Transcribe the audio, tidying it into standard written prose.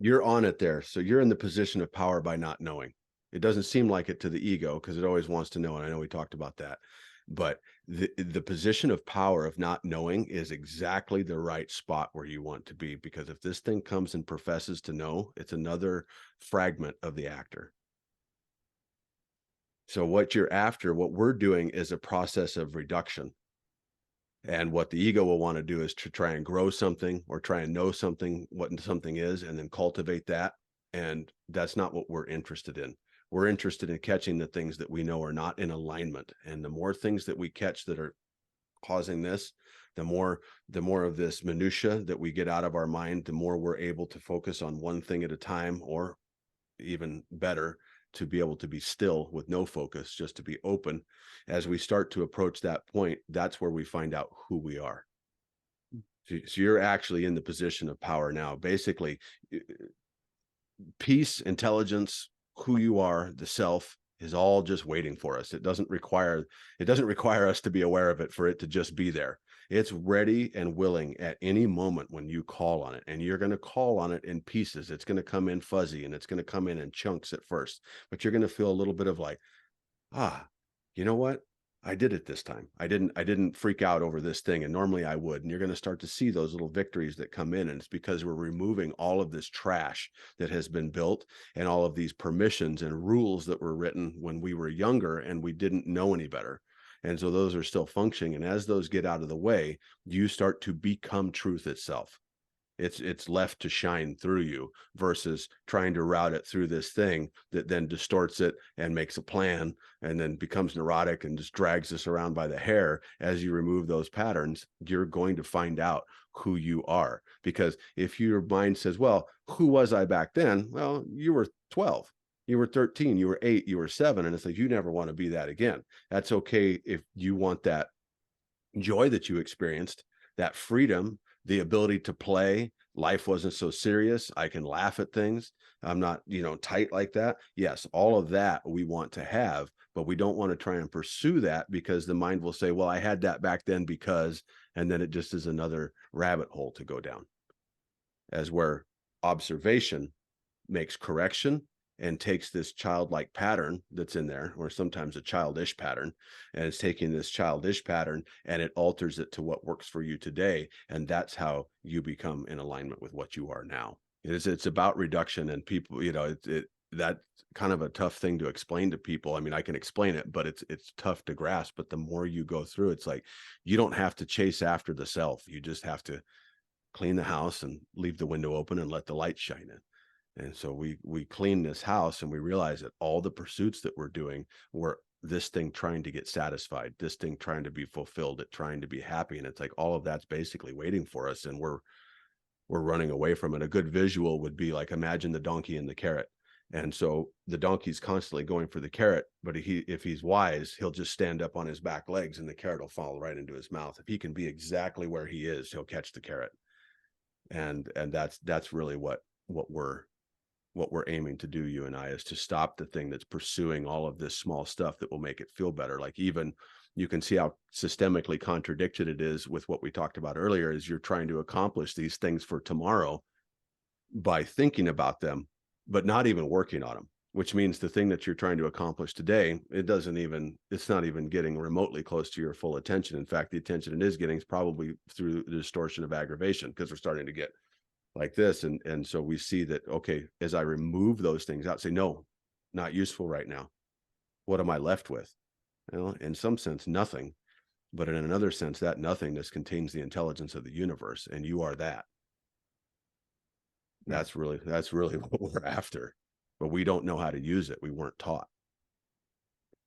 You're on it there. So you're in the position of power by not knowing. It doesn't seem like it to the ego because it always wants to know. And I know we talked about that. But the position of power of not knowing is exactly the right spot where you want to be. Because if this thing comes and professes to know, it's another fragment of the actor. So what you're after, what we're doing is a process of reduction. And what the ego will want to do is to try and grow something or try and know something, what something is, and then cultivate that. And that's not what we're interested in. We're interested in catching the things that we know are not in alignment. And the more things that we catch that are causing this, the more of this minutia that we get out of our mind, the more we're able to focus on one thing at a time, or even better, to be able to be still with no focus, just to be open. As we start to approach that point, that's where we find out who we are. So you're actually in the position of power now. Basically, peace, intelligence, who you are, the self is all just waiting for us. It doesn't require us to be aware of it for it to just be there. It's ready and willing at any moment when you call on it. And you're going to call on it in pieces. It's going to come in fuzzy and it's going to come in chunks at first, but you're going to feel a little bit of like, ah, you know what? I did it this time. I didn't freak out over this thing. And normally I would. And you're going to start to see those little victories that come in. And it's because we're removing all of this trash that has been built and all of these permissions and rules that were written when we were younger and we didn't know any better. And so those are still functioning. And as those get out of the way, you start to become truth itself. It's left to shine through you versus trying to route it through this thing that then distorts it and makes a plan and then becomes neurotic and just drags us around by the hair. As you remove those patterns, you're going to find out who you are. Because if your mind says, well, who was I back then? Well, you were 12, you were 13, you were 8, you were 7. And it's like, you never want to be that again. That's okay if you want that joy that you experienced, that freedom, the ability to play. Life wasn't so serious. I can laugh at things. I'm not, tight like that. Yes, all of that we want to have, but we don't want to try and pursue that because the mind will say, well, I had that back then because, and then it just is another rabbit hole to go down. As where observation makes correction and takes this childlike pattern that's in there, or sometimes a childish pattern, and it's taking this childish pattern and it alters it to what works for you today. And that's how you become in alignment with what you are now. It's about reduction, and people, that's kind of a tough thing to explain to people. I mean, I can explain it, but it's tough to grasp. But the more you go through, it's like you don't have to chase after the self. You just have to clean the house and leave the window open and let the light shine in. And so we clean this house and we realize that all the pursuits that we're doing were this thing trying to get satisfied, this thing trying to be fulfilled, it trying to be happy. And it's like all of that's basically waiting for us, and we're running away from it. A good visual would be like, imagine the donkey and the carrot. And so the donkey's constantly going for the carrot, but if he's wise, he'll just stand up on his back legs and the carrot will fall right into his mouth. If he can be exactly where he is, he'll catch the carrot. And that's really what we're aiming to do, you and I, is to stop the thing that's pursuing all of this small stuff that will make it feel better. Like, even you can see how systemically contradicted it is with what we talked about earlier, is you're trying to accomplish these things for tomorrow by thinking about them, but not even working on them, which means the thing that you're trying to accomplish today, it's not even getting remotely close to your full attention. In fact, the attention it is getting is probably through the distortion of aggravation, because we're starting to get like this. And so we see that, okay, as I remove those things out, say, no, not useful right now. What am I left with? In some sense, nothing. But in another sense, that nothingness contains the intelligence of the universe, and you are that. Yeah. That's really what we're after. But we don't know how to use it. We weren't taught.